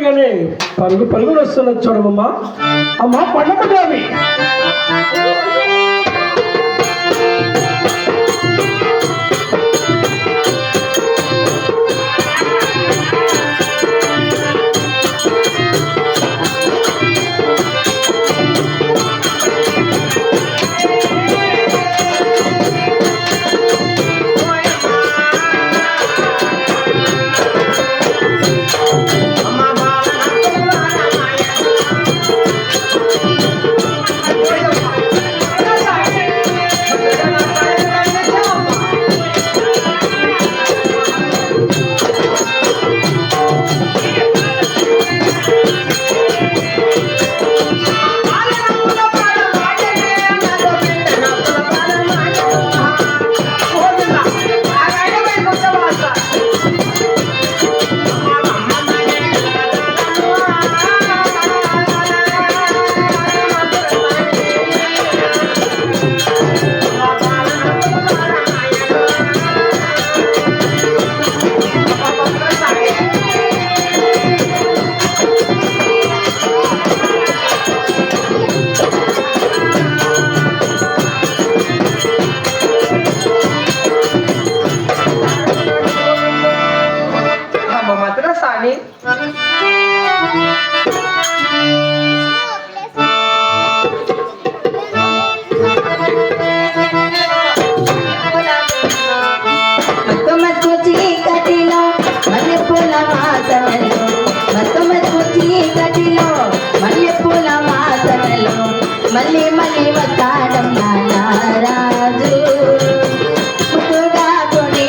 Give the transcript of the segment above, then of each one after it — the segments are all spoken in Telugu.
చూడగానే పరుగు పరుగులు వస్తున్న చూడమ్మా. అమ్మా పండమగామి మళ్ళీ మళ్ళీ వస్తాడమ్మా రాజు పుట్టుగా కొని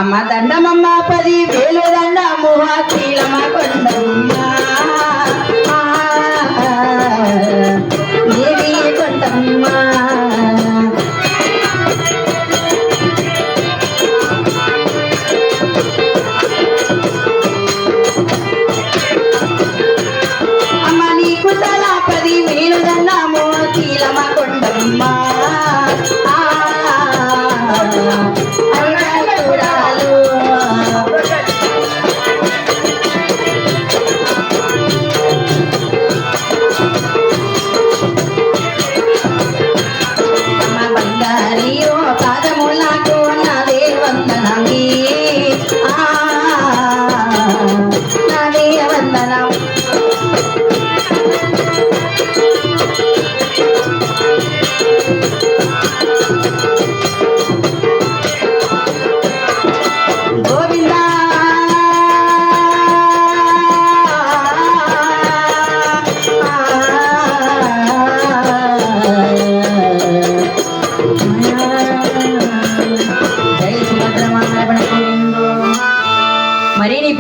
అమ్మ దండమమ్మ 10,000 దండము చీలమ్మ కొండమ్మ దేవి కొండమ్మ అమ్మ నీకు తల 10,000 దండము చీలమ్మ కొండమ్మ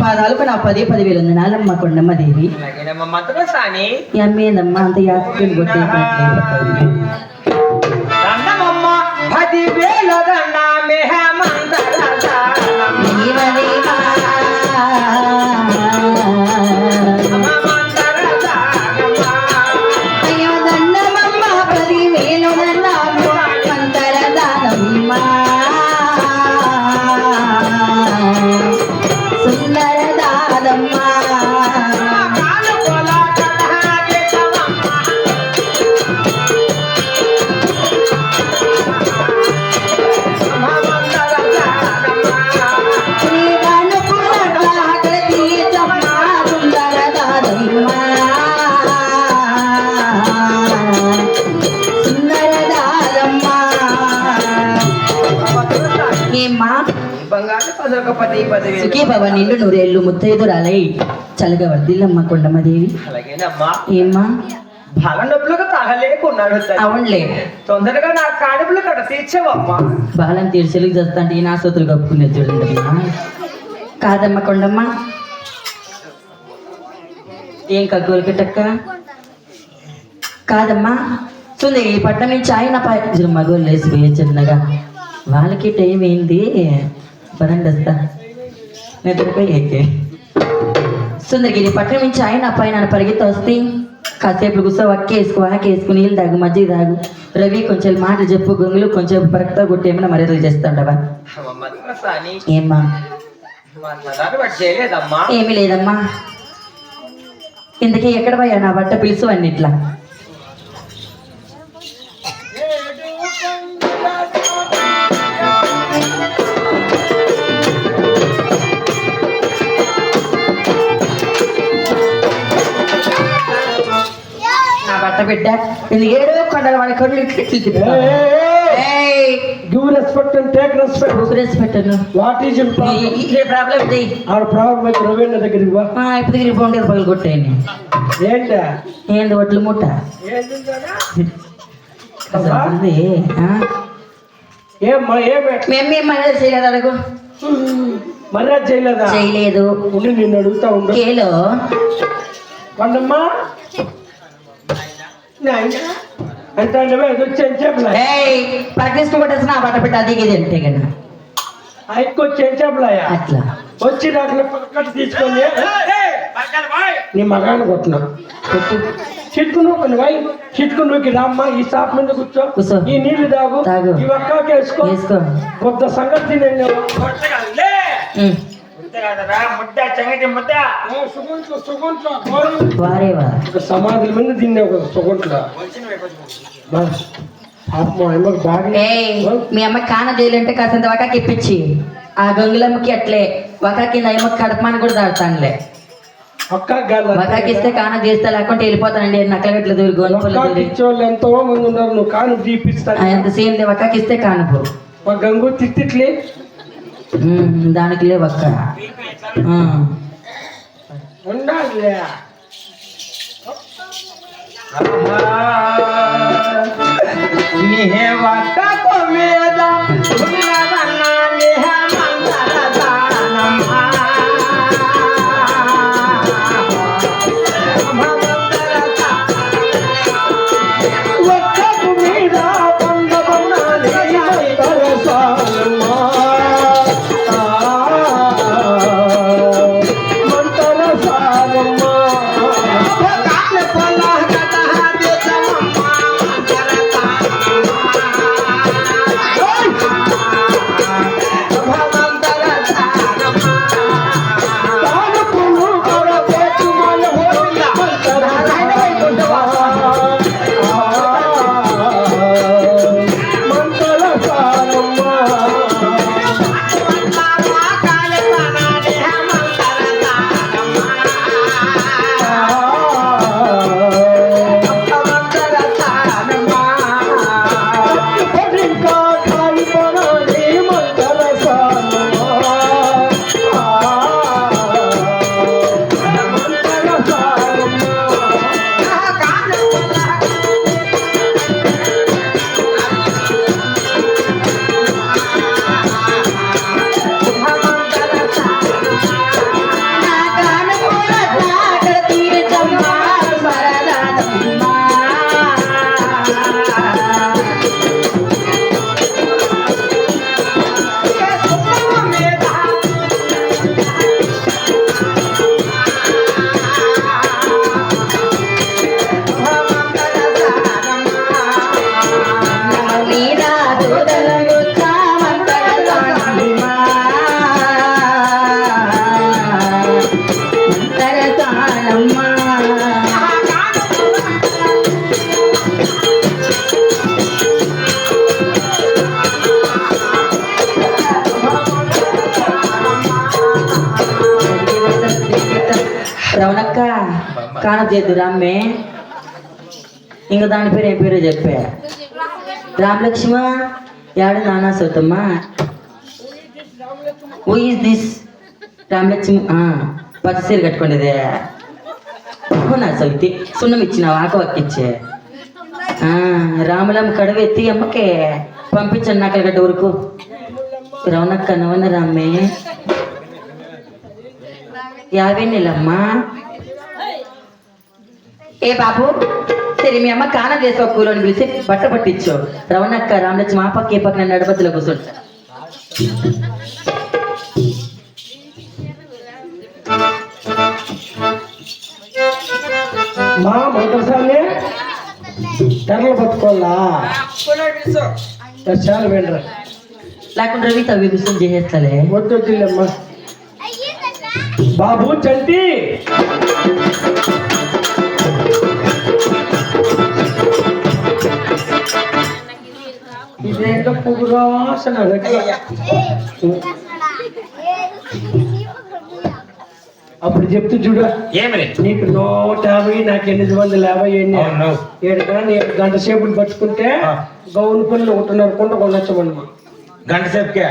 పాదాలకు నా 10,000 వందనాలమ్మ కొండమ్మ దేవి. అమ్మేదమ్మా అంత యాత్రలు కొట్టే 10,000 దండమే అయ్యో దండమమ్మ 10,000 దండమ్మ మంతర దానమ్మ సుందర దానమ్మ మా పది సుఖీ భవ నిండు నూరేళ్ళు ముత్తైదురాలై చల్లగా వర్దిల్లమ్మ కొండమ్మదేవి. అలాగేనమ్మా. ఏమ్మా బల నొప్పులుగా తాగలేకున్నాడు తల్లి. అవునులే, తొందరగా నా కాడుపులు కడ తీర్చవమ్మా. బాలం తీర్చలికి చేస్తాంటే ఈ నాసతులు కప్పుకునేది చూడండి అమ్మా. కాదమ్మ కొండమ్మ, ఏం కగ్గోలు టక్క కాదమ్మా. సుందరి ఈ పట్టణం నుంచి ఆయన మగోళ్ళు వేసిపోయే చిన్నగా వాళ్ళకి టైం ఏంది పదండి వస్తా నిద్రపోయి ఎక్కే. సుందరగిరి పట్టణం నుంచి ఆయన పైన పరిగెత్తి వస్తే కాసేపు కూర్చో వాకేసుకుని నీళ్ళు తాగు మజ్జిగ తాగు రవి కొంచెం మాటలు చెప్పు గొంగులు కొంచెం పరక్తా కొట్టి ఏమైనా మర్యాదలు చేస్తాండవా. ఏమ్మా చేయలేదమ్మా. ఏమీ లేదమ్మా. ఇంతకీ ఎక్కడ పోయా నా బట్ట పిలుసు అన్నిట్లా. నా బట్ట బిడ్డ ఇది ఏడో కొండల వాడి కళ్ళు give respect and take respect. పెట్టను వాట్ ఈజ్ యువర్ ప్రాబ్లం? ఇదే ప్రాబ్లం ఇది. ఆడ ప్రాబ్లం అయితే రవీంద్ర దగ్గరికి వా. ఇప్పుడు తిరిగి బాగుండేది పగలు కొట్టేయండి. ఏంటా ఏంది ఒట్లు ముట్ట ఉంది. ఏమ్మా ఏమే మేమేం మర్యాద చేయలేదు అడుగు. మర్యాద చేయలేదా? చేయలేదు. ఉండి నిన్ను అడుగుతా ఉండు. కేలో కొండమ్మా అంటే అది వచ్చి చెప్పలే ప్రాక్టీస్ కొట్టేసి నా బట్ట పెట్టి అది ఇది అంటే కదా అయికొచ్చి ఏం చెప్పలాయా అట్లా వచ్చి నాకు పక్కన తీసుకొని నీ మగాన్ని కొట్టినా చిట్టుకు నువ్వు రామ్మా ఈ షాప్ మీద కూర్చో. ఈ నీళ్లు తాగు. ఈ ఒక్కకే వేసుకో. కొత్త సంగతి సమాధుల మీద తిన్నా సుగంట్లో మీ అమ్మ కాన చేయాలంటే కాసంత వకాకి ఇప్పించి ఆ గంగులమ్మకి అట్లే వకాకి అమ్మకి కడపమని కూడా దాడతానులే. వకాకి ఇస్తే కాన చేస్తా లేకుంటే వెళ్ళిపోతానండి నక్కలగట్ల దూరి గోల్పల్లి ఎంతో మంది ఉన్నారు. నువ్వు కాను తీపిస్తా ఎంత సేమ్ వకాకి ఇస్తే కానుపో గంగు తిట్టిట్లే దానికి లే వక్క ఉండాలి. రవణక్క కానచేద్దు రామ్మే ఇంక దాని పేరు ఏం పేరు చెప్పా రామలక్ష్మ యాడు నానా సోతమ్మా హూ ఈస్ దిస్ రామలక్ష్మి పచ్చి సీర కట్టుకోండిదే అవునా సవితి సున్నం ఇచ్చినావు ఆకవక్కిచ్చే రాములమ్మ కడువెత్తి అమ్మకే పంపించండి నాకలగడ్డ ఊరుకు రవణక్క నవన రామ్మే 50 నెలమ్మా ఏ బాబు సరే మీ అమ్మ కానం చేసే కూలోని పిలిచి బట్ట పట్టించు రవణక్క రామలక్ష్మి ఆ పక్క ఏ పక్కన నడపతిలో కూర్చుంటా మా మొదటిసారి తెరలు పట్టుకోవాలా చాలా వెంటరా లేకుండా రవి తవ్వి కూర్చొని చేసేస్తాలే వద్దొద్దులేమ్మా బాబు చంటి ఇదేంటో పువ్వురాసన అప్పుడు చెప్తూ చూడు ఏమని నీకు 150 నాకు 850 ఎన్ని 7 గంట సేపులు పట్టుకుంటే గౌన్ పనులు 1.5 కుంట కొనొచ్చమన్నమా గంట సేపుకే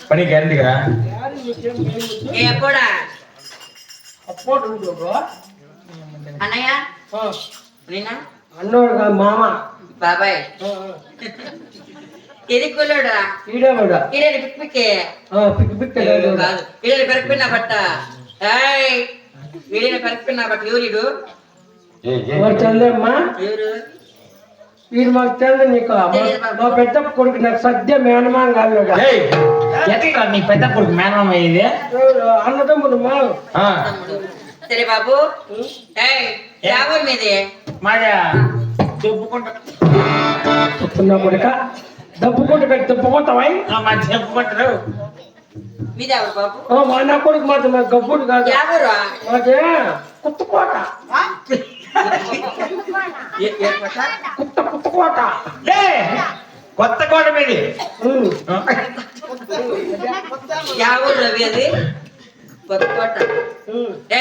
పని గ్యారంటీ కదా అన్నయ్య అన్నోడు మామ బాబాయ్ ఇది కూలోడా ఈడేవాడా ఇడే పిక్పిక్కే పిక్ పిక్ కాదు ఇడే పెరకపోయినా బట్ట ఏయ్ వీడిని పెరకపోయినా బట్ట ఎవరిడు ఎవరు చందమ్మా ఎవరు వీడు మాకు తెలియదు నీకు మా పెద్ద కొడుకు నాకు సద్య మేనమాం కాదు ఎట్లా నీ పెద్ద కొడుకు మేనమామ ఇది అన్నదమ్ముడు మా సరే బాబు ఏయ్ ఎవరు మీది మాదా చెప్పుకుంటా చెప్తున్నా కొడుక దప్పుకుంటూ పెట్టి దప్పుకుంటావా మా చెప్పుకుంటారు మీది ఎవరు బాబు మా నా కొడుకు మాత్రం మా గబ్బుడు కాదు ఎవరు మాకే కుత్తకోట కుత్తకోట కొత్త కోట మీది ఎవరు రవి అది కొత్త కోట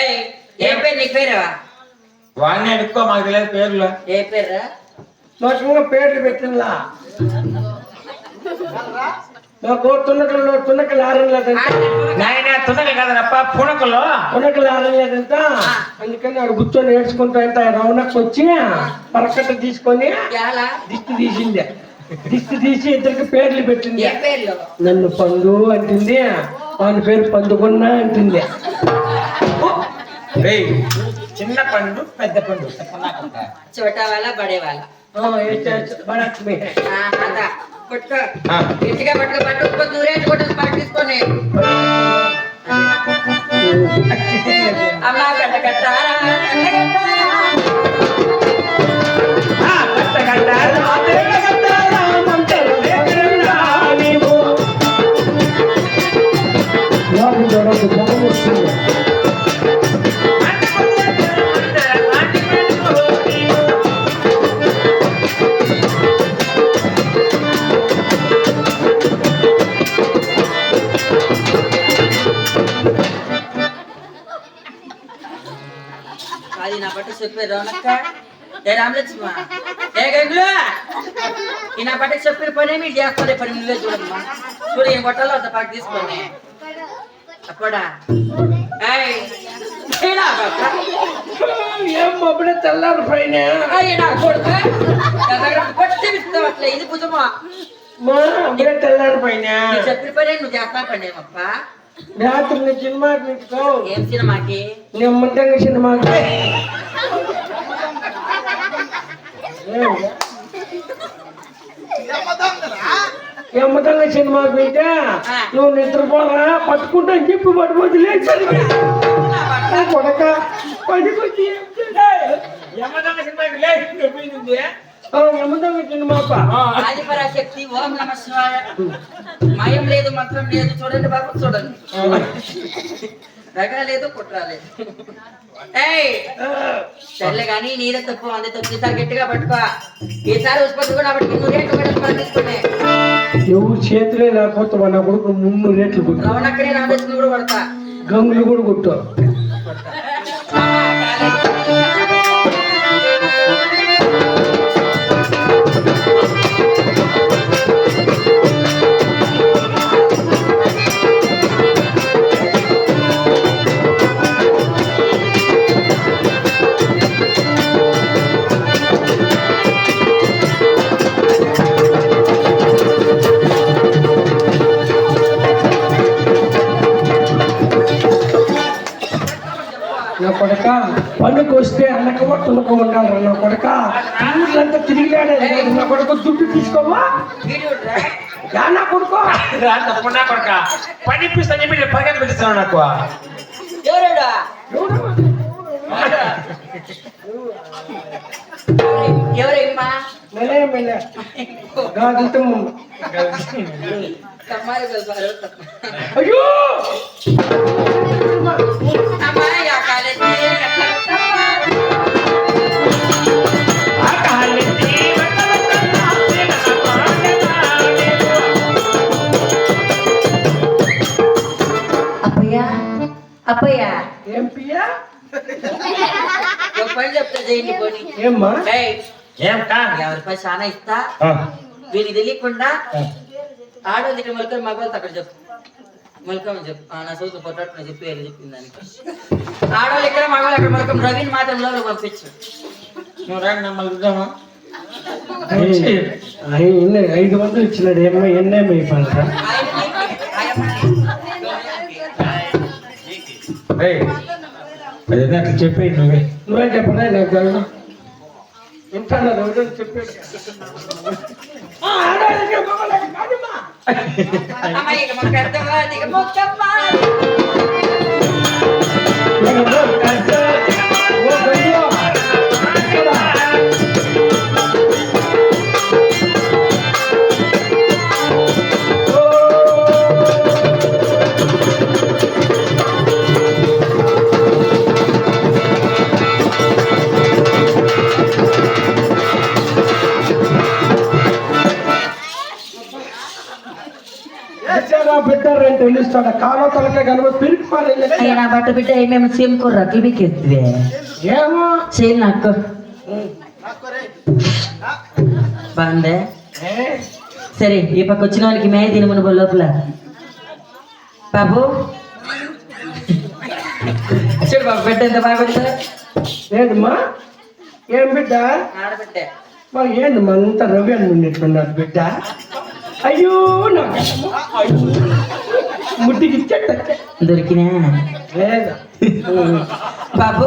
ఏయ్ ఏం పేరు నీ పేరా వాడిని అడుక్కో మాకు తెలియదు పేర్లు ఏ పేరా మాకు పేర్లు పెట్టినలా మాకు తున్నకలు ఆరలేదంట నాయన తున్నక కదనప్ప పుణకలు ఆరలేదంట అందుకని ఆడు కూర్చొని నేర్చుకుంటా అంటే రౌనకు వచ్చి పరకట్ట తీసుకొని దిష్టి తీసింది దిష్టి తీసి ఇద్దరికి పేర్లు పెట్టింది నన్ను పండు అంటుంది వాని పేరు పండుకున్నా అంటుంది చిన్న పండు పెద్ద పండు చోట వాళ్ళ బడే వాళ్ళ పట్టుకో ఇంటిగా పట్టుకో నూరేసి కొట్టు పట్టించుకొని అమ్మా కట్ట కట్టారా అది నా బట్ట చెప్పే రౌనక్క ఏ రామలక్ష్మ ఏ గంగులు ఈ నా బట్టకు చెప్పిన పని మీరు చేస్తారే పని నువ్వే చూడమ్మా చూడు ఏం కొట్టాలో అంత పాటు తీసుకొని అప్పుడా ఏం మొబైల్ తెల్లారు పైన అట్లా ఇది భుజమా తెల్లారు పైన చెప్పిన పని నువ్వు చేస్తా పండి అప్ప రాత్రి సినిమా ఏం సినిమాకి నిమ్మంతంగా సినిమాకి ఎమ్మతంగా సినిమాకి పోయితే నువ్వు నిద్రపోరా పట్టుకుంటా అని చెప్పి పడిపోతే లేదు కొడక పడిపోతే ఎమ్మతంగా సినిమా ఆదిపరాశక్తి ఓం నమ శివాయ మాయం లేదు మంత్రం లేదు చూడండి బాబు చూడండి రగ లేదు కుట్ర లేదు సర్లే కానీ నీరే తప్పు అందే తప్పు ఈసారి గట్టిగా పట్టుకో ఈసారి ఉత్పత్తి కూడా అప్పటికి 3 రేట్లు తీసుకునే ఎవరు చేతులే లేకపోతే మన కొడుకు 3 రేట్లు కొట్టు రవణక్కనే రామలక్ష్మి కూడా కొడతా గంగులు కూడా కొట్టు నా కొడక పనికి వస్తే అనకమో తునక ఉండాలి నా కొడక ఊర్లంతా తిరిగిలాడే నా కొడుకు దుడ్డు తీసుకోవా నా కొడుకో తప్పకుండా కొడక పని ఇప్పిస్తా చెప్పి పగలు పెట్టిస్తాను నాకు ఎవరాడా ఎవరమ్మా మెలే మెలే గాజుతో కమ్మాయి వెళ్తారు అయ్యో అమ్మాయి ఆ కాలేజీ అప్పయ్యా అప్పయ్యా ఏం పియా ఒక పని చెప్తా చేయండి పోనీ ఏమ్మా ఏం కా ఎవరి పని చాలా ఇస్తా వీనికి తెలియకుండా ఆడోళ్ళు ఇక్కడ మొలకలు మగవాళ్ళతో అక్కడ చెప్పు మొలకమని చెప్పు నా సౌతు పొట్టాడు చెప్పి చెప్పింది దానికి ఆడవాళ్ళు ఇక్కడ మగవాళ్ళు అక్కడ మొలకం రవిని మాత్రం లోపల పంపించు నువ్వు రాండి నమ్మల్ని చూద్దామా 500 ఇచ్చినాడు ఏమో ఎన్నేమో ఇవ్వాలరా అదే అట్లా చెప్పేయి నువ్వే చెప్పరా నాకు తెలుసు ఇంటాను ఎవరైనా చెప్పేది అమ్మాయి ఇక మాకు అర్థం కాదు ఇక మొక్కమ్మా పెట్టారంటే తెలుస్తాడు కాలో తలకే కనుక పిరికి అయ్యా నా బట్ట బిడ్డ ఏమేమి సేమ్ కూర రట్లు బిక్కేస్తుంది ఏమో చేయి నాకు బాగుందే సరే ఈ పక్క వచ్చిన వాళ్ళకి మే తినమని లోపల బాబు చూడు బాబు బిడ్డ ఎంత బాగా పెడతా ఏదమ్మా ఏం బిడ్డ ఆడబిడ్డే ఏంది అంతా రవి అని ఉన్నట్టున్నాడు బిడ్డ అయ్యో నాకు ముట్టికి ఇచ్చేట దొరికినా లేదా బాబు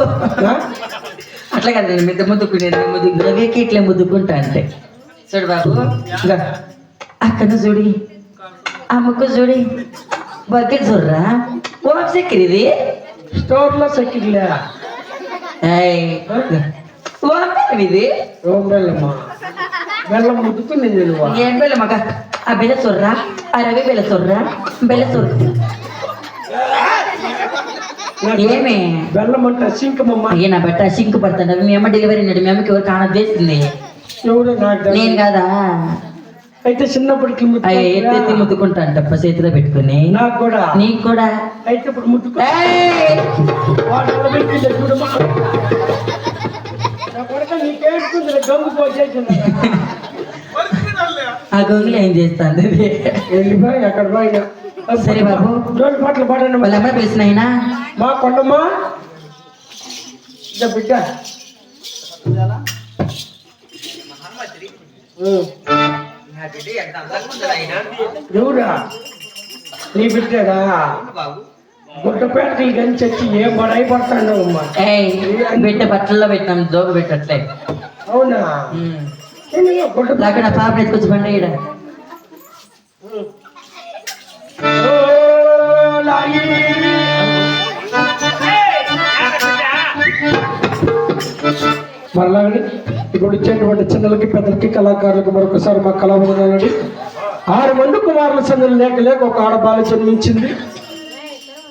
అట్లా కదా నేను మిద్ద ముద్దుకునేది ముద్దు రవికి ఇట్లా ముద్దుకుంటా అంటే చూడు బాబు అక్కను చూడి ఆ ముక్కు చూడి బకెట్ చూడరా ఓం చక్కెర ఇది స్టోర్లో సక్కిలే ఓం ఇది ఓం బెల్లమ్మా బెల్లం ముద్దుకుని నువ్వు ఏం బెల్ల మగ ఆ బెల్ల చూడరా ఆ రవి బెల్ల చూడరా బెల్ల చూడ ఏమే బెల్లం అంటే సింకమమ్మ అయ్యే నా బట్ట సింకు పడతాను మీ అమ్మ డెలివరీ నాడు మీ అమ్మకి ఎవరు కానద్దేసింది ఎవరు నాకు నేను కాదా అయితే చిన్నప్పటికి ఎత్తి ముద్దుకుంటా అంటప్ప చేతిలో పెట్టుకుని నాకు కూడా నీకు కూడా అయితే ఇప్పుడు ముద్దుకు ఏయ్! చూడమ్మా నా కొడుక నీకేసుకుంది గమ్ము పోసేసింది ఆ గొంగులు ఏం చేస్తాను వెళ్ళిపోయి అక్కడ పోయినా సరే బాబు జోలి పాటలు పాడండి వాళ్ళ అమ్మాయి పిలిచిన అయినా మా కొండమ్మా బిడ్డ ఎవరా నీ బిడ్డడా గుడ్డపేటకి గంచి వచ్చి ఏం బడాయి పడతాడు అమ్మా ఏయ్ బిడ్డ బట్టల్లో పెట్టినాం జోగు పెట్టట్లే అవునా గుడ్డ అక్కడ పాప ఎత్తుకొచ్చి బండి ఈడ మరలాగని ఇప్పుడు ఇచ్చేటువంటి చిన్నలకి పెద్దలకి కళాకారులకు మరొకసారి మా కళాభవనాలని 6 మంది కుమారుల సందులు లేక ఒక ఆడబాల జన్మించింది.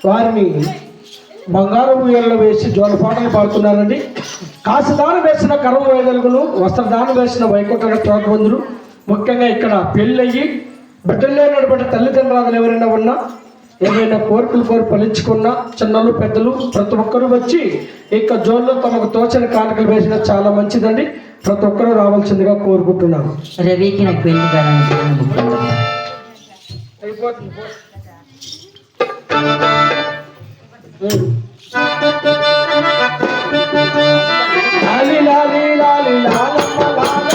వారిని బంగారం ఉయ్యాలలో వేసి జోలపాటలు పాడుతున్నారండి. కాసుదానం వేసిన కర్మ వేదలుగును, వస్త్రదానం వేసిన వైకుంఠ తోటవందులు. ముఖ్యంగా ఇక్కడ పెళ్ళయ్యి బిడ్డలు లేనటువంటి తల్లిదండ్రులు ఎవరైనా ఉన్నా, ఏమైనా కోరికలు ఫలించుకున్నా చిన్నలు పెద్దలు ప్రతి ఒక్కరూ వచ్చి ఇక జోన్లో తమకు తోచని కానుకలు వేసిన చాలా మంచిదండి. ప్రతి ఒక్కరూ రావాల్సిందిగా కోరుకుంటున్నాను. రవికి నాకు పెళ్లి లాలి లాలి లాలి లాలమ్మ లాలి.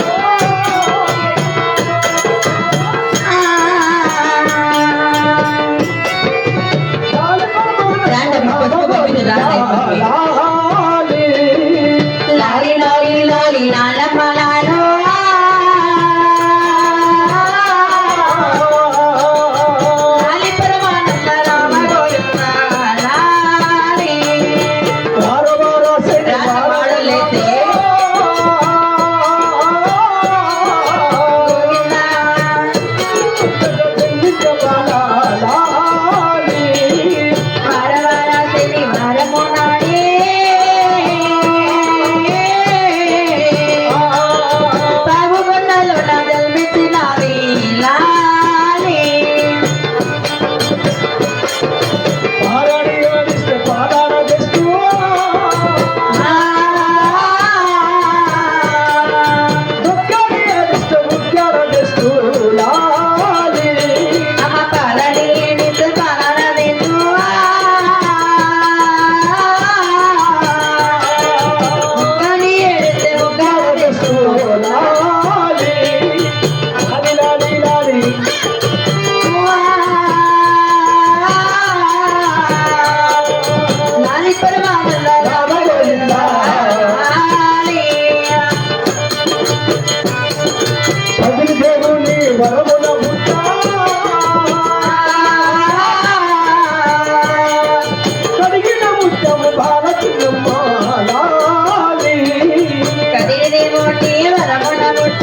కదిరిదేమో నీ వరమున ముట్ట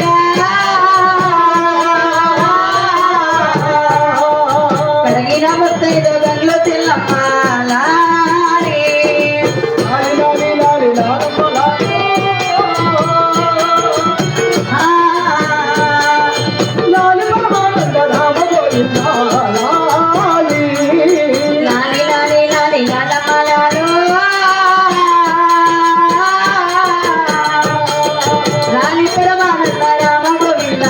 కడిగిన ముత్తైదు గండ్లు తెల్లమ్మ లాలి లాలి లాలి లాలి లాలమ్మ లాలు లాలి పరమానంద రామ గోవింద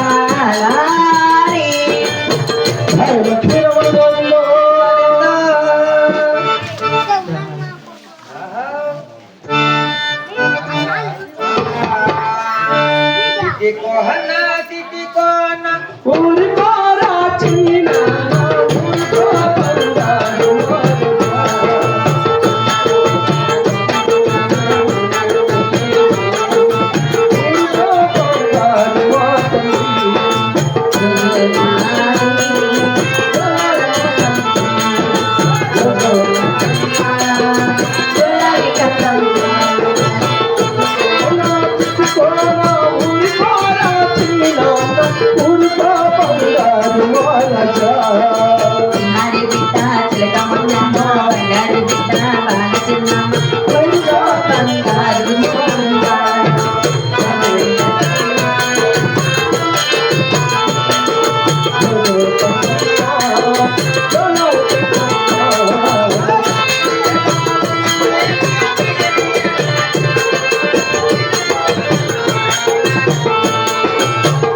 లాలి నాడి బిడ్డ చిలకమ్మ బంగారు బిడ్డ బాల చిన్నమ్మ బంగారు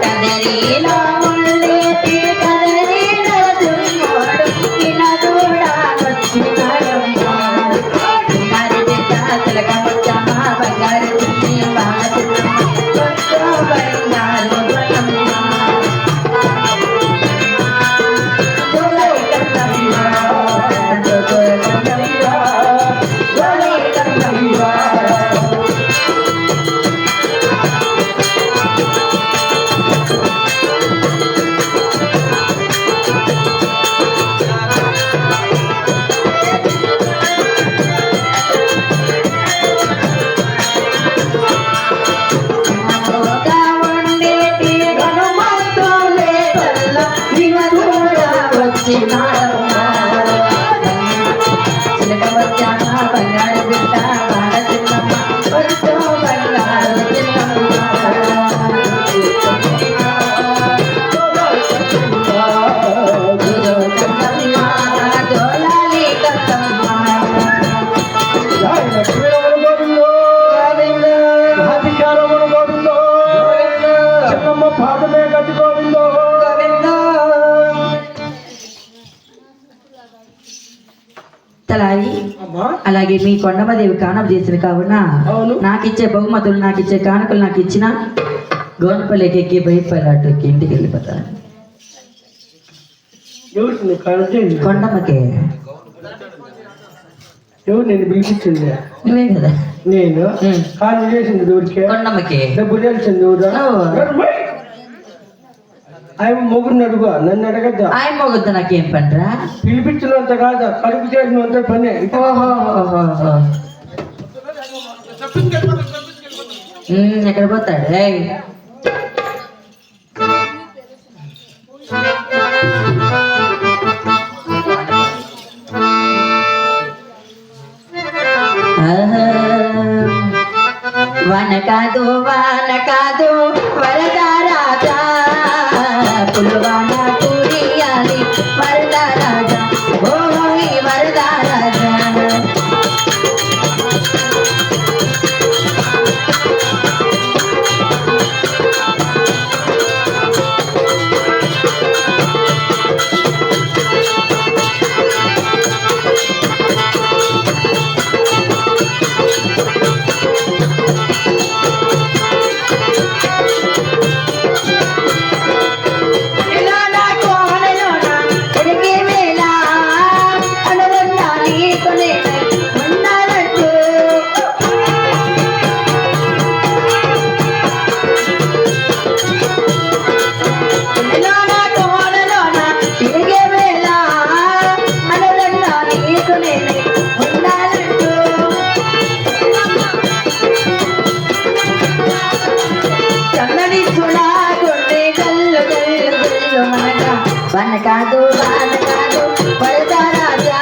కదరీలో ఉండేటి కదరీలో దున్నోడు వినదూడా వచ్చినాడమ్మ బంగారు బిడ్డ చిలకమ్మ బంగారు చిన్ని బాల చిన్నమ్మ బంగారు బంగారు బిడ్డ బాల చిన్నమ్మ బంగారు జోలాలి కత్తమ్మ పాదమే కట్టుకోవిందో తలారి అమ్మా అలాగే మీ కొండమదేవి కానం చేసిన కావున అవును. నాకిచ్చే బహుమతులు నాకిచ్చే కానుకలు నాకు ఇచ్చిన గోనపల్లికి ఎక్కి బయటపల్లి ఎక్కి ఇంటికి వెళ్ళిపోతాను ఎవరికి నువ్వు కనెక్ట్ కొండమ్మకే ఎవరు నేను పిలిపించింది నువ్వే కదా నేను ఉం. కాను చేసింది ఊరికే కొండమ్మకే డబ్బు తెలిసింది ఊరా ఓ. ఆయన మొగుడిని అడుగు నన్ను అడగద్దా ఆయన మొగద్దు నాకేం పనిరా పిలిపించినంత కాదు కడుపు చేసినంత పని ఓహో ఓహో, ఓహో. ఎక్కడ పోతాడు ఏయ్. ఆహా. వాన కాదు వరద రాజా పుల్వాన పూరియాలి వరద రాజా ఓయ్ వరద రాజా వాన కాదు వరద రాజా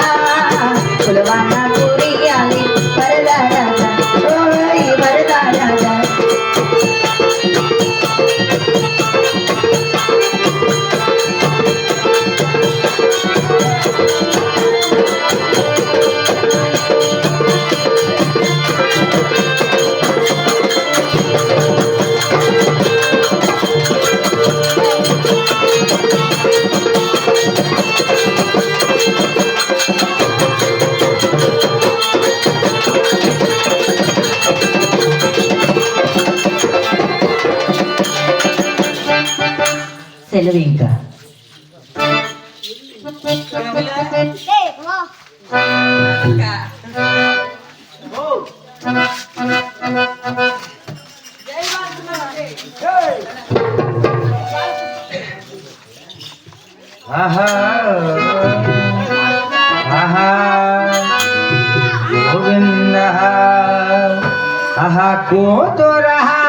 కులవాన కురియాలి వరద రాజా ఓయ్ వరద రాజా సెలవు ఇంకా ఆహా ఆహా గోవింద ఆహా కోతురహా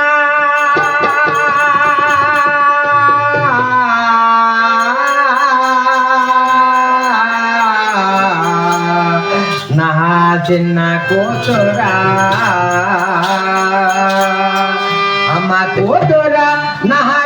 నహా చిన్న కోతురా అమ్మ కోతురా నహా